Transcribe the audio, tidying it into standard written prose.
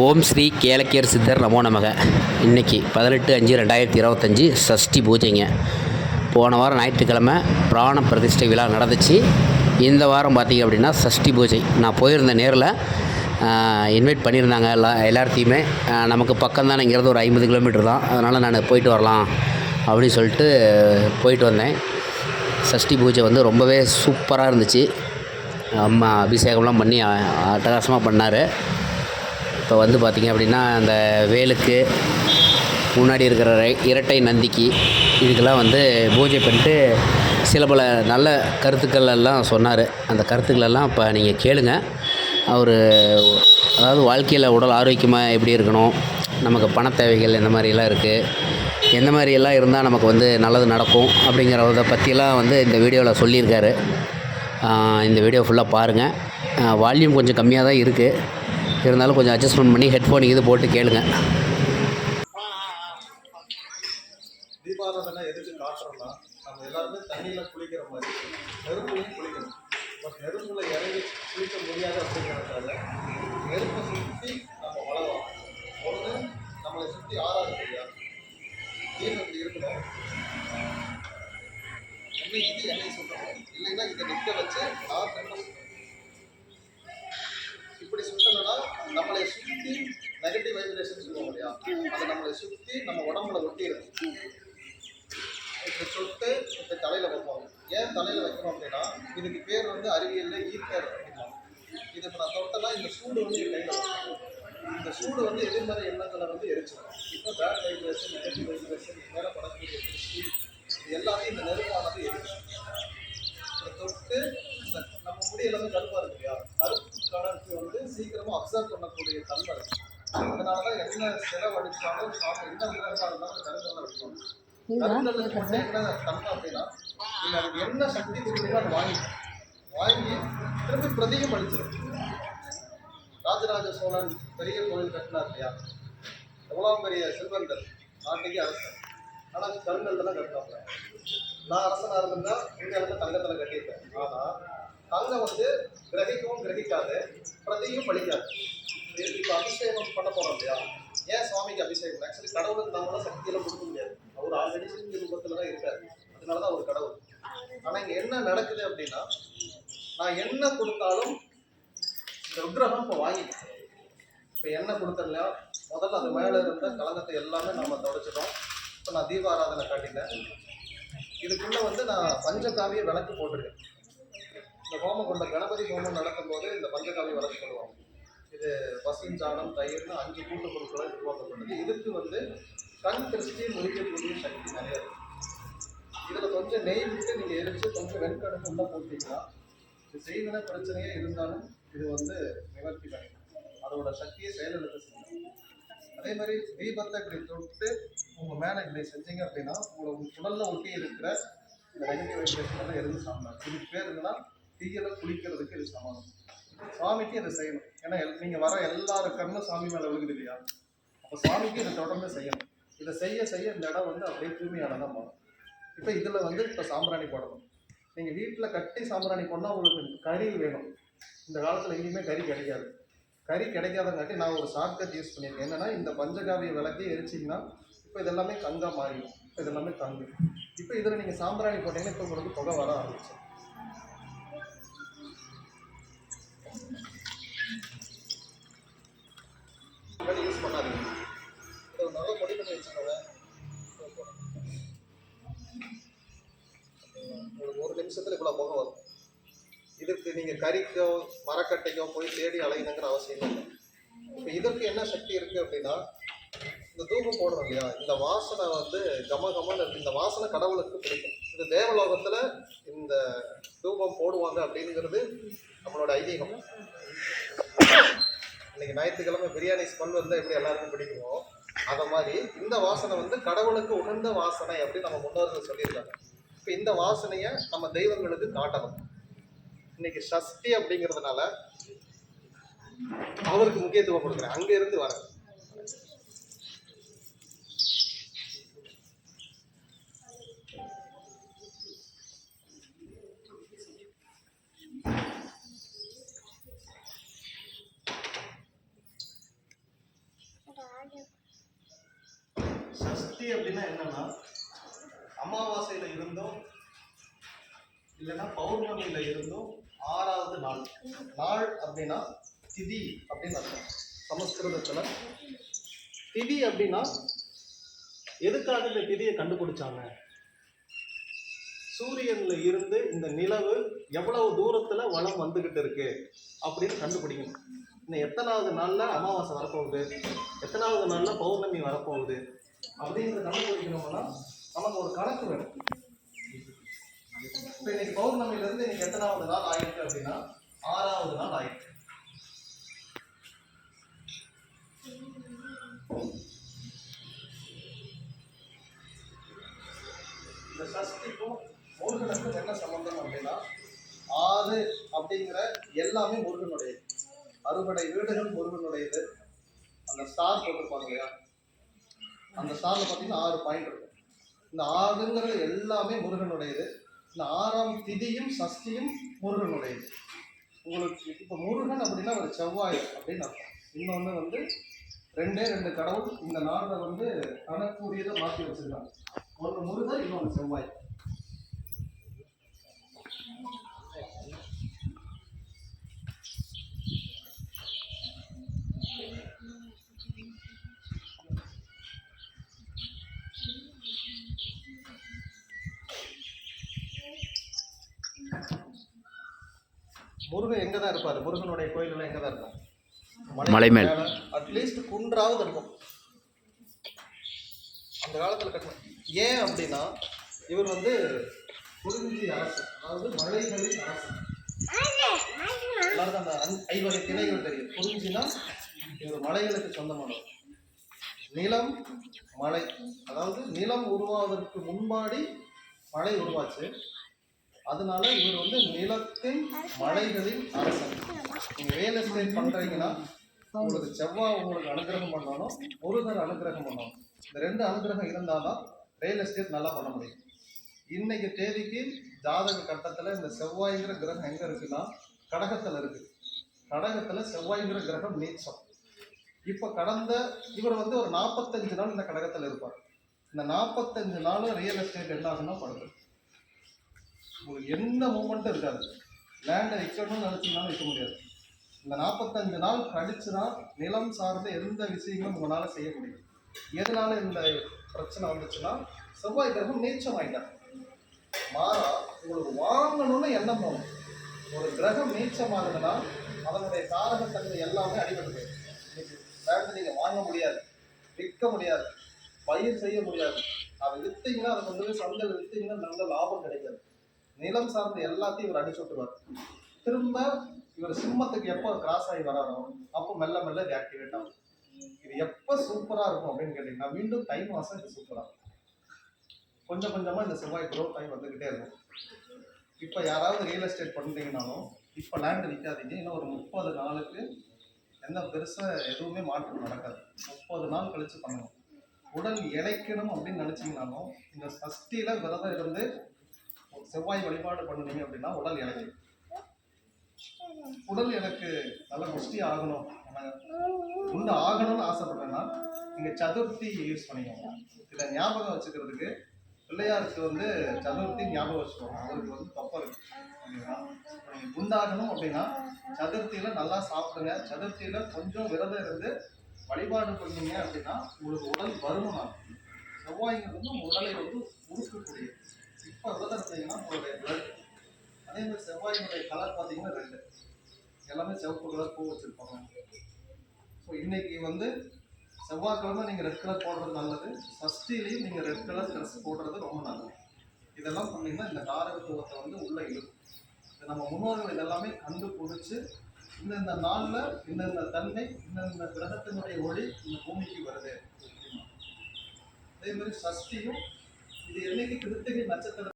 ஓம் ஸ்ரீ கேளக்கியர் சித்தர் நமோ நமக. இன்றைக்கி 18/5/2025 சஷ்டி பூஜைங்க. போன வாரம் ஞாயிற்றுக்கிழமை பிராண பிரதிஷ்டை விழா நடந்துச்சு. இந்த வாரம் பார்த்திங்க அப்படின்னா சஷ்டி பூஜை. நான் போயிருந்த நேரில் இன்வைட் பண்ணியிருந்தாங்க எல்லாத்தையுமே. நமக்கு பக்கம் தான், இங்கிறது ஒரு 50 கிலோமீட்டர் தான். அதனால் நான் போயிட்டு வரலாம் அப்படின்னு சொல்லிட்டு போயிட்டு வந்தேன். சஷ்டி பூஜை வந்து ரொம்பவே சூப்பராக இருந்துச்சு. அம்மா அபிஷேகம்லாம் பண்ணி அட்டகாசமாக பண்ணார். இப்போ வந்து பார்த்திங்க அப்படின்னா அந்த வேலுக்கு முன்னாடி இருக்கிற இரட்டை நந்திக்கு இதுக்கெல்லாம் வந்து பூஜை பண்ணிட்டு சில பல நல்ல கருத்துக்கள் எல்லாம் சொன்னார். அந்த கருத்துக்களெல்லாம் இப்போ நீங்கள் கேளுங்க. அவர் அதாவது வாழ்க்கையில் உடல் ஆரோக்கியமாக எப்படி இருக்கணும், நமக்கு பண தேவைகள் எந்த மாதிரியெல்லாம் இருக்குது, எந்த மாதிரியெல்லாம் இருந்தால் நமக்கு வந்து நல்லது நடக்கும் அப்படிங்கிறத பற்றியெல்லாம் வந்து இந்த வீடியோவில் சொல்லியிருக்காரு. இந்த வீடியோ ஃபுல்லாக பாருங்கள். வால்யூம் கொஞ்சம் கம்மியாக தான் இருக்குது, இருந்தாலும் கொஞ்சம் அட்ஜஸ்ட்மெண்ட் பண்ணி ஹெட்ஃபோன் இது போட்டு கேளுங்க. தீபாராதனை எதுக்கு காட்டுறோம்னா, நம்ம எல்லாருமே தண்ணியில் குளிக்கிற மாதிரி நெருப்புலையும் குளிக்கணும். பட் நெருப்புல இறங்கி குளிக்க முடியாது அப்படிங்கிறதால நெருப்பை சுற்றி நம்ம வளரும். ஒன்று நம்மளை சுற்றி ஆறாது இல்லையா, தீர்வு இப்படி இருக்கணும். ஒன்று இது எண்ணெய் சுற்றணும், இல்லைன்னா இதை நிற்க வச்சு நான் இப்படி சுற்றணும்னா நம்மளை சுற்றி நெகட்டிவ் வைப்ரேஷன் சொல்லுவோம் இல்லையா, அதை நம்மளை சுற்றி நம்ம உடம்புல ஒட்டிடும். இப்படி சொட்டு இப்போ தலையில் வைப்பாங்க. ஏன் தலையில் வைக்கணும் அப்படின்னா, இதுக்கு பேர் வந்து அறிவியலில் ஈர்க்கர் அப்படின்னா, இது இப்போ நான் தொட்டனா இந்த சூடு வந்து என் கையில் வரும். இந்த சூடு வந்து எதிர்மறை எண்ணங்களை வந்து எரிச்சிடும். இப்போ பேட் வைப்ரேஷன், நெகட்டிவ் வைப்ரேஷன், மேலே படக்கூடிய திருஷ்டி, இது எல்லாத்தையும் இந்த நெருப்பானது எரிக்கும். இதை தொட்டு இந்த நம்ம முடி எல்லாமே கருப்பாக இருக்கு இல்லையா, கருப்பு கலருக்கு வந்து சீக்கிரமாக அப்சர்வ் பண்ணக்கூடிய தன்மை இருக்கு. அதனால தான் என்ன செலவழிச்சாலும் சாப்பிட என்ன விதமாக இருந்தாலும் கருங்கல்ல வைக்கணும். கருங்கல்லுக்கு மட்டும் என்ன தன்மை அப்படின்னா, நீங்கள் அதுக்கு என்ன சக்தி கொடுக்குறீங்களோ அதை வாங்கி திரும்பி பிரதியும் அளிச்சிடும். ராஜராஜ சோழன் பெரிய கோயில் கட்டினார் இல்லையா, எவ்வளோ பெரிய செல்வந்தர், நாட்டுக்கே அரசன். ஆனால் கருங்கல் தான் கட்டினாங்க. நான் அரசனாக இருந்தால் இந்த இடத்துல தங்கத்தில் கட்டியிருப்பேன். ஆனால் தங்கம் வந்து கிரகிக்கவும் கிரகிக்காது, பிரதியும் பழிக்காது. இப்போ அபிஷேகம் பண்ண போகிறோம் இல்லையா, ஏன் சுவாமிக்கு அபிஷேகம்? ஆக்சுவலி கடவுளுக்கு நம்மளால சக்தியெல்லாம் கொடுக்க முடியாது. அவர் ஆல்ரெடி சிங்க ரூபத்தில் தான் இருக்காரு, அதனால தான் அவர் கடவுள். ஆனால் இங்கே என்ன நடக்குது அப்படின்னா, நான் என்ன கொடுத்தாலும் இந்த ருத்ரகம் இப்போ வாங்கிட்டேன். இப்போ என்ன கொடுத்தலையா, முதல்ல அது மேலே இருந்த கலங்கத்தை எல்லாமே நம்ம தொடச்சிட்டோம். இப்போ நான் தீபாராதனை காட்டிட்டேன். இதுக்குள்ளே வந்து நான் பஞ்சகாவிய விளக்கு போட்டிருக்கேன். இந்த ஹோமம் கொண்ட கணபதி ஹோமம் நடக்கும் போது இந்த பஞ்சகாவிய விளக்கு சொல்லுவாங்க. இது பசுஞ்சாணம், தயிர்னு 5 கூட்டு பொருட்களை உருவாக்கப்பட்டது. இதுக்கு வந்து கண் திருஷ்டியை முறிக்கக்கூடிய சக்தி நிறைய இருக்குது. இதில் கொஞ்சம் நெய் விட்டு நீங்கள் எரிச்சு கொஞ்சம் வெண்கடுப்பு உள்ள போட்டிங்கன்னா, இது செய்வன பிரச்சனையே இருந்தாலும் இது வந்து நிவர்த்தி பண்ணிடும். அதோட சக்தியை செயலிழக்க செய்யும். அதே மாதிரி தீபத்தை இப்படி தொட்டு உங்கள் மேலே இப்படி செஞ்சீங்க அப்படின்னா, உங்கள் உடலில் ஒட்டி இருக்கிற இந்த நெகட்டிவ் வைப்ரேஷன் எல்லாம் எரிஞ்சு சாப்பிடலாம். இதுக்கு பேர் என்னன்னா, தீயில குளிக்கிறதுக்கு இது சமாளம். சுவாமிக்கு இதை செய்யணும். ஏன்னா நீங்கள் வர எல்லாரும் கண்ணும் சாமி மேலே விழுகுது இல்லையா, அப்போ சுவாமிக்கு இதை தொடர்ந்து செய்யணும். இதை செய்ய செய்ய இந்த இடம் வந்து அப்படியே தூய்மையான தான் மாறும். இப்போ இதில் வந்து இப்போ சாம்பிராணி போடணும். நீங்கள் வீட்டில் கட்டி சாம்பிராணி போடணும். உங்களுக்கு கறி வேணும். இந்த காலத்தில் எங்கேயுமே கறி கிடைக்காது. கறி கிடைக்காதங்காட்டி நான் ஒரு ஷார்ட்கட் யூஸ் பண்ணியிருக்கேன். என்னென்னா, இந்த பஞ்சகாவிய விளக்கே எரிச்சிங்கன்னா இப்போ இதெல்லாமே கங்காக மாறிடும். இப்போ இதெல்லாமே தங்கு. இப்போ இதில் நீங்கள் சாம்பிராணி போட்டிங்கன்னா இப்போ உங்களுக்கு புகை வர ஆரம்பிச்சு. யூஸ் பண்ணாதீங்க. இதை நல்லா பொடி பண்ணி வச்சுக்கோங்க. உங்களுக்கு 1 நிமிஷத்தில் இவ்வளோ புகை வரும். இதுக்கு நீங்கள் கறிக்கோ மரக்கட்டைக்கோ போய் தேடி அலையணுங்கிற அவசியம் இல்லை. இப்போ இதற்கு என்ன சக்தி இருக்குது அப்படின்னா, இந்த தூபம் போடுறோம் இல்லையா, இந்த வாசனை வந்து கமகமன்னு இருக்குது. இந்த வாசனை கடவுளுக்கு பிடிக்கும். இந்த தேவலோகத்தில் இந்த தூபம் போடுவாங்க அப்படிங்கிறது நம்மளோட ஐதீகம். இன்னைக்கு ஞாயிற்றுக்கிழமை பிரியாணி ஸ்மெல் வந்து எப்படி எல்லாருக்கும் பிடிக்குமோ, அதை மாதிரி இந்த வாசனை வந்து கடவுளுக்கு உகந்த வாசனை அப்படின்னு நம்ம முன்னோர்கள் சொல்லியிருக்காங்க. இப்போ இந்த வாசனையை நம்ம தெய்வங்களுக்கு காட்டணும். இன்னைக்கு சஷ்டி அப்படிங்கிறதுனால அவருக்கு முக்கியத்துவம் கொடுக்குறேன். அங்க இருந்து வரேன். சஷ்டி அப்படின்னா என்னன்னா, அமாவாசையில இருந்தும் இல்லைன்னா பௌர்ணமியில இருந்தும் 6வது நாள். நாள் அப்படின்னா திதி அப்படின்னு அர்த்தம் சமஸ்கிருதத்துல. திதி அப்படின்னா எதுக்காக இந்த திதியை கண்டுபிடிச்சாங்க? சூரியன்ல இருந்து இந்த நிலவு எவ்வளவு தூரத்துல வலம் வந்துகிட்டு இருக்கு அப்படின்னு கண்டுபிடிக்கணும். இன்னும் எத்தனாவது நாள்ல அமாவாசை வரப்போகுது, எத்தனாவது நாள்ல பௌர்ணமி வரப்போகுது அப்படிங்கிறத கண்டுபிடிக்கணும்னா நமக்கு ஒரு கணக்கு வேணும். இப்போ இன்னைக்கு பௌர்ணமியில இருந்து இன்னைக்கு எத்தனாவது நாள் ஆயிருக்கு அப்படின்னா 6வது நாள் ஆயிருக்கு. இந்த சஷ்டிக்கும் முருகனுக்கும் என்ன சம்பந்தம் அப்படின்னா, 6 அப்படிங்கிற எல்லாமே முருகனுடையது. 60 வீடுகள் முருகனுடையது. அந்த ஸ்டார் போட்டிருப்பாங்க இல்லையா, அந்த ஸ்டார்ல பார்த்தீங்கன்னா 6 பாயிண்ட் இருக்கும். இந்த 6ங்கிறது எல்லாமே முருகனுடையது. இந்த 6ஆம் திதியும் சஷ்டியும் முருகனுடையது. உங்களுக்கு இப்போ முருகன் அப்படின்னா ஒரு செவ்வாய் அப்படின்னு அர்த்தம். இன்னொன்று வந்து 2 கடவுள் இந்த நாளில் வந்து கணக்குரியதை மாற்றி வச்சிருக்காங்க. ஒன்று முருகன், இன்னொன்று செவ்வாய். முருகன் எங்கே தான் இருப்பார்? முருகனுடைய கோயிலெல்லாம் எங்கே தான் இருக்கும்? மலை மேல். அட்லீஸ்ட் குன்றாவது இருக்கும். அந்த காலத்தில் கட்டணும். ஏன் அப்படின்னா இவர் வந்து குறிஞ்சி அரசு, அதாவது மலைகளின் அரசு. எல்லாருக்கும் அந்த 5 வகை திணைகள் தெரியும். குறிஞ்சினா இவர் மலைகளுக்கு சொந்தமானவர். நிலம், மலை, அதாவது நிலம் உருவாவதற்கு முன்னாடி மழை உருவாச்சு. அதனால இவர் வந்து நிலத்தின் மலைகளின் அரசன். நீங்க ரியல் எஸ்டேட் பண்றீங்கன்னா உங்களுக்கு செவ்வாய் உங்களுக்கு அனுகிரகம் பண்ணணும், முருகர் அனுகிரகம் பண்ணணும். இந்த 2 அனுகிரகம் இருந்தால்தான் ரியல் எஸ்டேட் நல்லா பண்ண முடியும். இன்னைக்கு தேதிக்கு ஜாதக கட்டத்துல இந்த செவ்வாய்ங்கிற கிரகம் எங்க இருக்குன்னா கடகத்துல இருக்கு. கடகத்துல செவ்வாய்ங்கிற கிரகம் நீச்சம். இப்ப கடந்த இவர் வந்து ஒரு 45 நாள் இந்த கடகத்துல இருப்பார். இந்த 45 நாள் ரியல் எஸ்டேட் என்ன ஆகுன்னா படுது. உங்களுக்கு எந்த மூமெண்ட்டும் இருக்காது. லேண்டை விற்கணும்னு நினைச்சீங்கன்னாலும் விற்க முடியாது. இந்த 45 நாள் கழிச்சு தான் நிலம் சார்ந்த எந்த விஷயங்களும் உங்களால் செய்ய முடியும். எதனால இந்த பிரச்சனை வந்துச்சுன்னா செவ்வாய் கிரகம் நீச்சம் ஆயிட்டார். மாறா உங்களுக்கு வாங்கணும்னு எண்ணம் போகணும். ஒரு கிரகம் நீச்சம் ஆகுதுன்னா அதனுடைய காரகத்தன்மை எல்லாமே அடிபட்டு போயிடும். இன்னைக்கு லேண்ட் நீங்கள் வாங்க முடியாது, விற்க முடியாது, பயிர் செய்ய முடியாது. அதை விற்றீங்கன்னா அதை வந்து சந்தையில் விற்றீங்கன்னா நல்ல லாபம் கிடைக்காது. நிலம் சார்ந்த எல்லாத்தையும் இவர் அடிச்சு விட்டுருவார். திரும்ப இவர் சிம்மத்துக்கு எப்போ கிராஸ் ஆகி வராரோ அப்போ மெல்ல மெல்ல டீஆக்டிவேட் ஆகும். இது எப்போ சூப்பராக இருக்கும் அப்படின்னு கேட்டிங்கன்னா மீண்டும் தை மாதம் இது சூப்பராக இருக்கும். கொஞ்சம் கொஞ்சமாக இந்த செவ்வாய் க்ரோத் ஆகி வந்துக்கிட்டே இருக்கும். இப்போ யாராவது ரியல் எஸ்டேட் பண்ணுறீங்கனாலும் இப்போ லேண்ட் விற்காதீங்க. இன்னும் ஒரு 30 நாளுக்கு எந்த பெருசாக எதுவுமே மாற்றம் நடக்காது. 30 நாள் கழித்து பண்ணணும். உடல் இழைக்கணும் அப்படின்னு நினச்சிங்கனாலும் இந்த சஷ்டியில் விரதம் இருந்து செவ்வாய் வழிபாடு பண்ணுனீங்க அப்படின்னா உடல் இழைக்கும். உடல் எனக்கு நல்ல புஷ்டி ஆகணும், உண்டு ஆகணும்னு ஆசைப்பட்டேன்னா நீங்க சதுர்த்தி யூஸ் பண்ணிக்கோங்க. இதை ஞாபகம் வச்சுக்கிறதுக்கு பிள்ளையாருக்கு வந்து சதுர்த்தி ஞாபகம் வச்சுக்கோங்க. அவருக்கு வந்து தொப்பை இருக்கு. ஓகேங்களா? நீங்க குண்டாகணும் அப்படின்னா சதுர்த்தியில நல்லா சாப்பிடுங்க. சதுர்த்தியில கொஞ்சம் விரதம் இருந்து வழிபாடு பண்ணீங்க அப்படின்னா உங்களுக்கு உடல் பருமன் ஆகும். செவ்வாய்ங்கிறது வந்து உங்க உடலை வந்து உருக்கக்கூடிய. இப்போ விரதம் இருந்தீங்கன்னா உங்களுடைய பிளட், அதே மாதிரி செவ்வாயினுடைய கலர் பார்த்தீங்கன்னா 2 எல்லாமே சிவப்பு கலர் பூ வச்சுருப்பாங்க. ஸோ இன்னைக்கு வந்து செவ்வாய்க்கிழமை நீங்கள் ரெட் கலர் போடுறது நல்லது. சஷ்டிலையும் நீங்கள் ரெட் கலர் ட்ரெஸ் போடுறது ரொம்ப நல்லது. இதெல்லாம் பண்ணிங்கன்னா இந்த காரகத்துவத்தை வந்து உள்ளே இழுக்கும். இது நம்ம முன்னோர்கள் இதெல்லாமே கண்டுபிடிச்சி இந்தந்த நாளில் இந்தந்த தன்மை இந்தந்த கிரகத்தினுடைய ஒளி இந்த பூமிக்கு வருது. அதே மாதிரி சஷ்டியும் இது என்னைக்கு கிருத்திகை நட்சத்திரம்